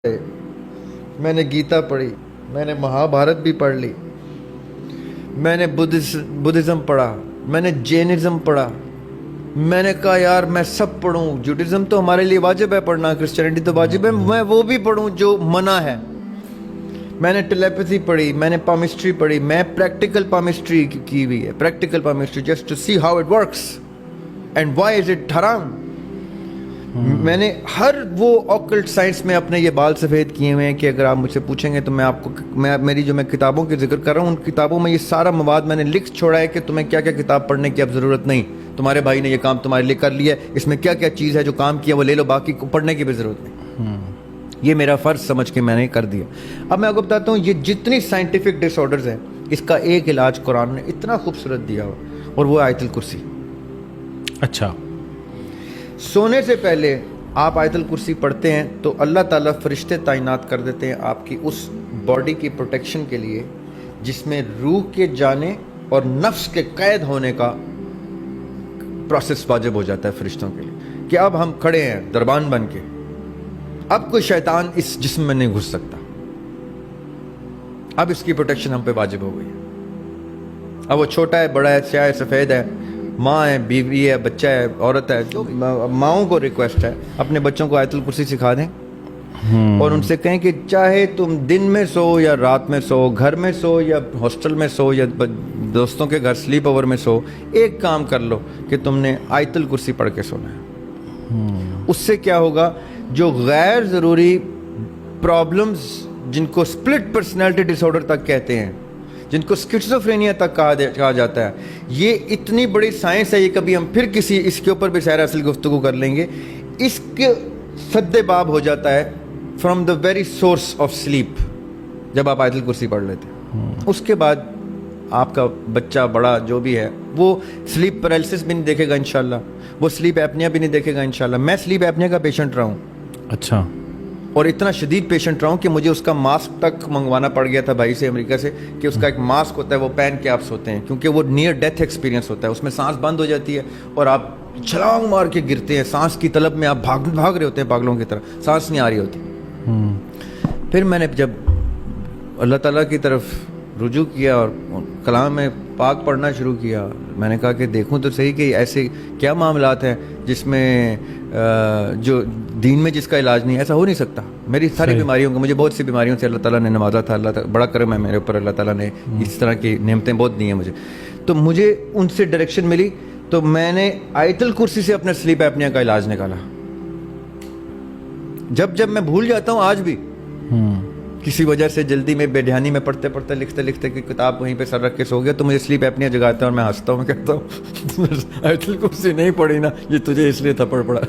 میں نے گیتا پڑھی، میں نے مہابھارت بھی پڑھ لی، میں نے بدھزم پڑھا، میں نے جینزم پڑھا. میں نے کہا یار میں سب پڑھوں. جوڈزم تو ہمارے لیے واجب ہے پڑھنا، کرسچینٹی تو واجب ہے، میں وہ بھی پڑھوں جو منع ہے. میں نے ٹیلیپیتھی پڑھی، میں نے پامسٹری پڑھی، میں پریکٹیکل پامسٹری کی ہوئی ہے، practical palmistry just to see how it works and why is it حرام. میں نے ہر وہ آکلٹ سائنس میں اپنے یہ بال سفید کیے ہوئے ہیں کہ اگر آپ مجھ سے پوچھیں گے تو میں آپ کو میری جو میں کتابوں کی ذکر کر رہا ہوں ان کتابوں میں یہ سارا مواد میں نے لکھ چھوڑا ہے کہ تمہیں کیا کیا کتاب پڑھنے کی اب ضرورت نہیں. تمہارے بھائی نے یہ کام تمہارے لیے کر لیا ہے، اس میں کیا کیا چیز ہے جو کام کیا وہ لے لو، باقی پڑھنے کی بھی ضرورت نہیں. یہ میرا فرض سمجھ کے میں نے کر دیا. اب میں آپ کو بتاتا ہوں یہ جتنی سائنٹیفک ڈس آرڈرز ہیں اس کا ایک علاج قرآن نے اتنا خوبصورت دیا ہوا اور وہ آیت الکرسی. اچھا، سونے سے پہلے آپ آیت الکرسی پڑھتے ہیں تو اللہ تعالیٰ فرشتے تعینات کر دیتے ہیں آپ کی اس باڈی کی پروٹیکشن کے لیے جس میں روح کے جانے اور نفس کے قید ہونے کا پروسیس واجب ہو جاتا ہے فرشتوں کے لیے کہ اب ہم کھڑے ہیں دربان بن کے، اب کوئی شیطان اس جسم میں نہیں گھس سکتا، اب اس کی پروٹیکشن ہم پہ واجب ہو گئی. اب وہ چھوٹا ہے، بڑا ہے، سیاہ ہے، سفید ہے، ماں ہے، بیوی ہے، بچہ ہے، عورت ہے، جو ماؤں کو ریکویسٹ ہے اپنے بچوں کو آیت الکرسی سکھا دیں اور ان سے کہیں کہ چاہے تم دن میں سو یا رات میں سو، گھر میں سو یا ہاسٹل میں سو یا دوستوں کے گھر سلیپ اوور میں سو، ایک کام کر لو کہ تم نے آیت الکرسی پڑھ کے سونا ہے. اس سے کیا ہوگا، جو غیر ضروری پرابلمز جن کو اسپلٹ پرسنالٹی ڈس آرڈر تک کہتے ہیں، جن کو اسکیزوفرینیا تک کہا جاتا ہے، یہ اتنی بڑی سائنس ہے، یہ کبھی ہم پھر کسی اس کے اوپر بھی سیر اصل گفتگو کر لیں گے. اس کے سد باب ہو جاتا ہے from the very source of sleep جب آپ آیت الکرسی پڑھ لیتے ہیں. اس کے بعد آپ کا بچہ بڑا جو بھی ہے وہ سلیپ پیرالسس بھی نہیں دیکھے گا انشاءاللہ، وہ سلیپ ایپنیا بھی نہیں دیکھے گا انشاءاللہ. میں سلیپ ایپنیا کا پیشنٹ رہا ہوں. اچھا، اور اتنا شدید پیشنٹ رہا ہوں کہ مجھے اس کا ماسک تک منگوانا پڑ گیا تھا بھائی سے امریکہ سے کہ اس کا ایک ماسک ہوتا ہے وہ پہن کے آپ سوتے ہیں، کیونکہ وہ نیئر ڈیتھ ایکسپیرینس ہوتا ہے، اس میں سانس بند ہو جاتی ہے اور آپ چھلانگ مار کے گرتے ہیں، سانس کی طلب میں آپ بھاگ رہے ہوتے ہیں پاگلوں کی طرح، سانس نہیں آ رہی ہوتی. پھر میں نے جب اللہ تعالیٰ کی طرف رجوع کیا اور کلام میں پاک پڑھنا شروع کیا، میں نے کہا کہ دیکھوں تو صحیح کہ ایسے کیا معاملات ہیں جس میں جو دین میں جس کا علاج نہیں، ایسا ہو نہیں سکتا. میری ساری بیماریوں کو، مجھے بہت سی بیماریوں سے اللہ تعالیٰ نے نوازا تھا، اللہ تعالیٰ بڑا کرم ہے میرے اوپر، اللہ تعالیٰ نے اس طرح کی نعمتیں بہت دی ہیں مجھے. تو مجھے ان سے ڈائریکشن ملی تو میں نے آیت الکرسی سے اپنے سلیپ ایپنیا کا علاج نکالا. جب میں بھول جاتا ہوں آج بھی کسی وجہ سے، جلدی میں، بے دھیانی میں، پڑھتے پڑھتے لکھتے کہ کتاب وہیں پہ سر رکھ کے سو گیا تو مجھے سلیپ ایپنیا جگاتا ہے اور میں ہنستا ہوں، میں کہتا ہوں آیت الکرسی نہیں پڑھی نا، یہ تجھے اس لیے تھپڑ پڑا.